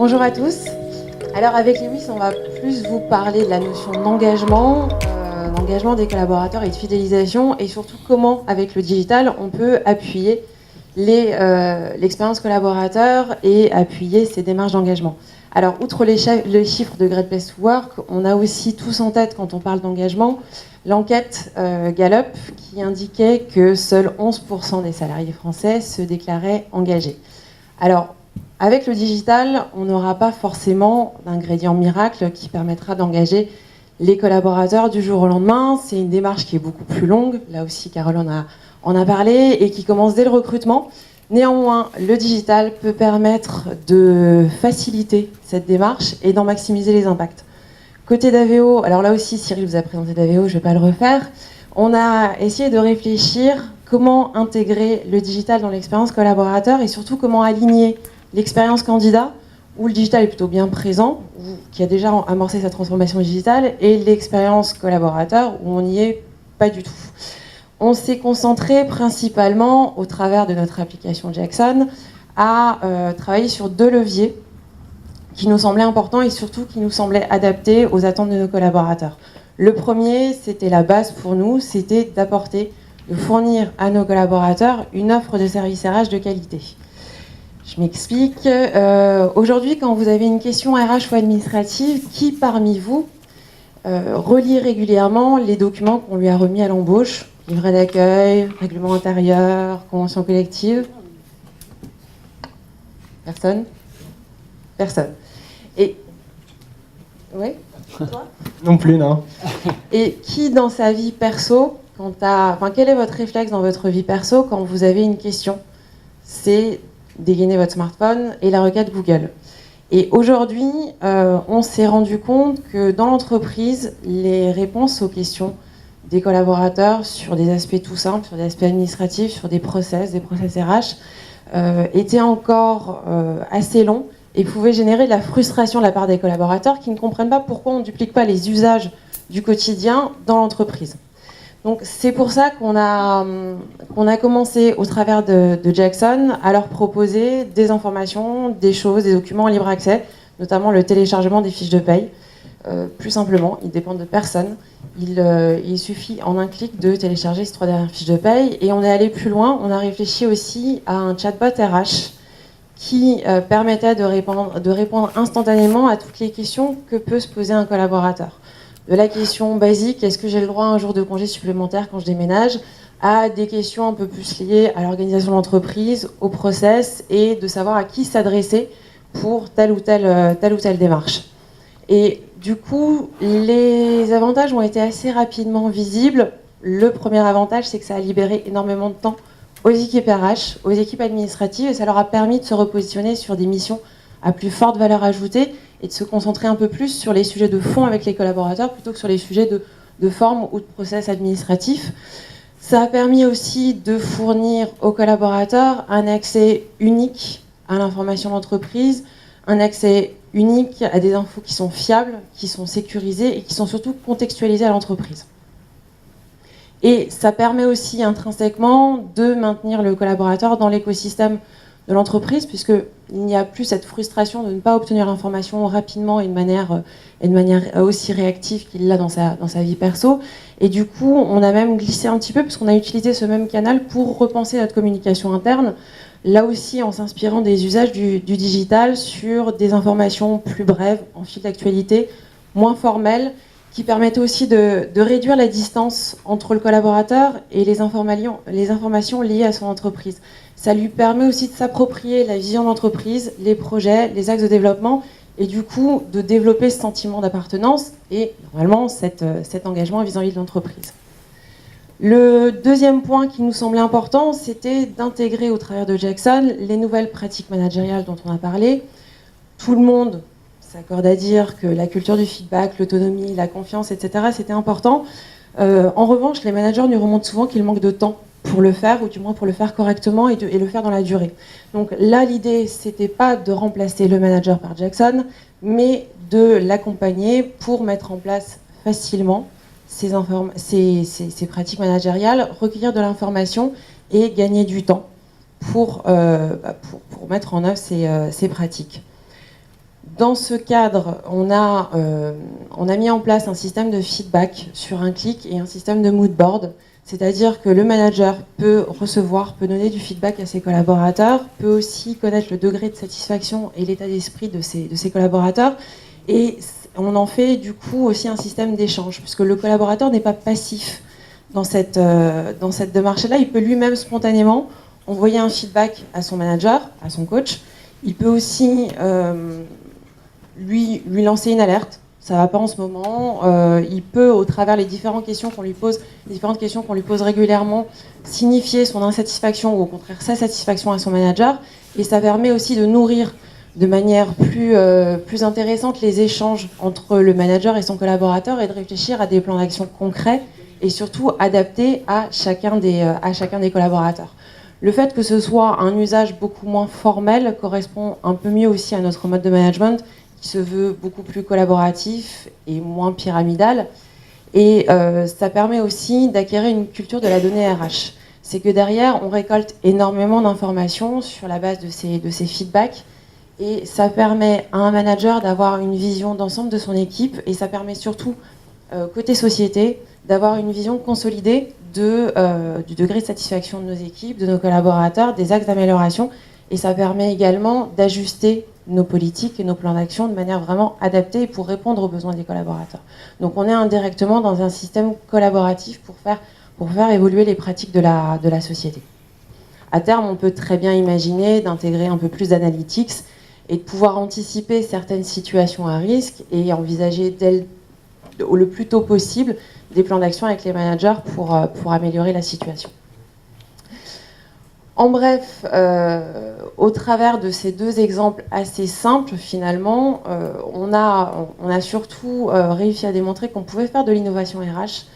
Bonjour à tous. Alors avec Lewis, on va plus vous parler de la notion d'engagement, d'engagement des collaborateurs et de fidélisation, et surtout comment, avec le digital, on peut appuyer l'expérience collaborateur et appuyer ces démarches d'engagement. Alors, outre les chiffres de Great Place to Work, on a aussi tous en tête, quand on parle d'engagement, l'enquête Gallup qui indiquait que seuls 11% des salariés français se déclaraient engagés. Alors, avec le digital, on n'aura pas forcément d'ingrédient miracle qui permettra d'engager les collaborateurs du jour au lendemain. C'est une démarche qui est beaucoup plus longue, là aussi Carole en a parlé, et qui commence dès le recrutement. Néanmoins, le digital peut permettre de faciliter cette démarche et d'en maximiser les impacts. Côté d'Aveo, alors là aussi Cyril vous a présenté d'Aveo, je ne vais pas le refaire, on a essayé de réfléchir comment intégrer le digital dans l'expérience collaborateur et surtout comment aligner l'expérience candidat, où le digital est plutôt bien présent, qui a déjà amorcé sa transformation digitale, et l'expérience collaborateur, où on n'y est pas du tout. On s'est concentré principalement, au travers de notre application Jackson, à travailler sur 2 leviers qui nous semblaient importants et surtout qui nous semblaient adaptés aux attentes de nos collaborateurs. Le premier, c'était la base pour nous, c'était de fournir à nos collaborateurs une offre de service RH de qualité. Je m'explique. Aujourd'hui, quand vous avez une question RH ou administrative, qui parmi vous relit régulièrement les documents qu'on lui a remis à l'embauche, livret d'accueil, règlement intérieur, convention collective? Personne? Personne. Et oui, toi? Non plus, non. Et qui dans sa vie perso, quel est votre réflexe dans votre vie perso quand vous avez une question? C'est dégainer votre smartphone et la requête Google. Et aujourd'hui, on s'est rendu compte que dans l'entreprise, les réponses aux questions des collaborateurs sur des aspects tout simples, sur des aspects administratifs, sur des process RH, étaient encore assez longs et pouvaient générer de la frustration de la part des collaborateurs qui ne comprennent pas pourquoi on ne duplique pas les usages du quotidien dans l'entreprise. Donc c'est pour ça qu'on a commencé au travers de Jackson à leur proposer des informations, des choses, des documents en libre accès, notamment le téléchargement des fiches de paye. Plus simplement, ils dépendent de personne. Il suffit en un clic de télécharger ces 3 dernières fiches de paye. Et on est allé plus loin, on a réfléchi aussi à un chatbot RH qui permettait de répondre instantanément à toutes les questions que peut se poser un collaborateur. De la question basique, est-ce que j'ai le droit à un jour de congé supplémentaire quand je déménage, à des questions un peu plus liées à l'organisation de l'entreprise, au process, et de savoir à qui s'adresser pour telle ou telle démarche. Et du coup, les avantages ont été assez rapidement visibles. Le premier avantage, c'est que ça a libéré énormément de temps aux équipes RH, aux équipes administratives, et ça leur a permis de se repositionner sur des missions à plus forte valeur ajoutée et de se concentrer un peu plus sur les sujets de fond avec les collaborateurs plutôt que sur les sujets de forme ou de process administratif. Ça a permis aussi de fournir aux collaborateurs un accès unique à l'information d'entreprise, un accès unique à des infos qui sont fiables, qui sont sécurisées et qui sont surtout contextualisées à l'entreprise. Et ça permet aussi intrinsèquement de maintenir le collaborateur dans l'écosystème de l'entreprise, puisqu'il n'y a plus cette frustration de ne pas obtenir l'information rapidement et de manière aussi réactive qu'il l'a dans sa vie perso. Et du coup, on a même glissé un petit peu, puisqu'on a utilisé ce même canal pour repenser notre communication interne, là aussi en s'inspirant des usages du digital sur des informations plus brèves, en fil d'actualité, moins formelles, qui permettent aussi de réduire la distance entre le collaborateur et les informations liées à son entreprise. Ça lui permet aussi de s'approprier la vision de l'entreprise, les projets, les axes de développement, et du coup de développer ce sentiment d'appartenance et normalement cet engagement vis-à-vis de l'entreprise. Le deuxième point qui nous semblait important, c'était d'intégrer au travers de Jackson les nouvelles pratiques managériales dont on a parlé. Tout le monde s'accorde à dire que la culture du feedback, l'autonomie, la confiance, etc., c'était important. En revanche, les managers nous remontent souvent qu'il manque de temps pour le faire, ou du moins pour le faire correctement et le faire dans la durée. Donc là, l'idée, c'était pas de remplacer le manager par Jackson, mais de l'accompagner pour mettre en place facilement ces pratiques managériales, recueillir de l'information et gagner du temps pour mettre en œuvre ces pratiques. Dans ce cadre, on a mis en place un système de feedback sur un clic et un système de mood board. C'est-à-dire que le manager peut donner du feedback à ses collaborateurs, peut aussi connaître le degré de satisfaction et l'état d'esprit de ses collaborateurs. Et on en fait du coup aussi un système d'échange, puisque le collaborateur n'est pas passif dans cette démarche-là. Il peut lui-même spontanément envoyer un feedback à son manager, à son coach. Il peut aussi lui lancer une alerte. Ça va pas en ce moment. Il peut, au travers les différentes questions qu'on lui pose régulièrement, signifier son insatisfaction ou au contraire sa satisfaction à son manager. Et ça permet aussi de nourrir de manière plus intéressante les échanges entre le manager et son collaborateur et de réfléchir à des plans d'action concrets et surtout adaptés à chacun des collaborateurs. Le fait que ce soit un usage beaucoup moins formel correspond un peu mieux aussi à notre mode de management qui se veut beaucoup plus collaboratif et moins pyramidal. Et ça permet aussi d'acquérir une culture de la donnée RH. C'est que derrière, on récolte énormément d'informations sur la base de ces feedbacks. Et ça permet à un manager d'avoir une vision d'ensemble de son équipe. Et ça permet surtout, côté société, d'avoir une vision consolidée du degré de satisfaction de nos équipes, de nos collaborateurs, des axes d'amélioration. Et ça permet également d'ajuster nos politiques et nos plans d'action de manière vraiment adaptée pour répondre aux besoins des collaborateurs. Donc on est indirectement dans un système collaboratif pour faire évoluer les pratiques de la société. À terme, on peut très bien imaginer d'intégrer un peu plus d'analytics et de pouvoir anticiper certaines situations à risque et envisager le plus tôt possible des plans d'action avec les managers pour améliorer la situation. En bref, au travers de ces deux exemples assez simples, finalement, on a surtout réussi à démontrer qu'on pouvait faire de l'innovation RH,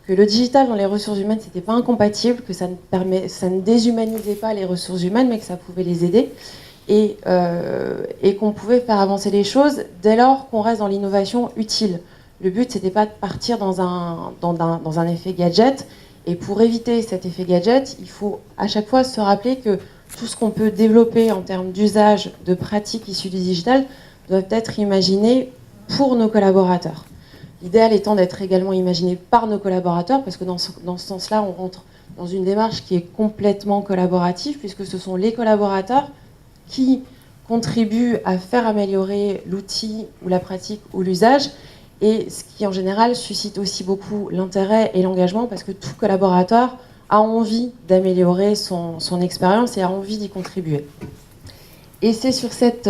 que le digital dans les ressources humaines, c'était pas incompatible, que ça ne déshumanisait pas les ressources humaines, mais que ça pouvait les aider, et qu'on pouvait faire avancer les choses dès lors qu'on reste dans l'innovation utile. Le but, c'était pas de partir dans un effet gadget. Et pour éviter cet effet gadget, il faut à chaque fois se rappeler que tout ce qu'on peut développer en termes d'usage, de pratiques issues du digital, doit être imaginé pour nos collaborateurs. L'idéal étant d'être également imaginé par nos collaborateurs, parce que dans ce sens-là, on rentre dans une démarche qui est complètement collaborative, puisque ce sont les collaborateurs qui contribuent à faire améliorer l'outil ou la pratique ou l'usage, et ce qui en général suscite aussi beaucoup l'intérêt et l'engagement parce que tout collaborateur a envie d'améliorer son expérience et a envie d'y contribuer. Et c'est sur cette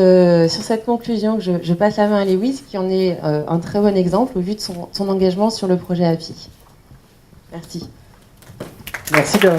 conclusion que je passe la main à Lewis qui en est un très bon exemple au vu de son engagement sur le projet API. Merci. Merci Laurent.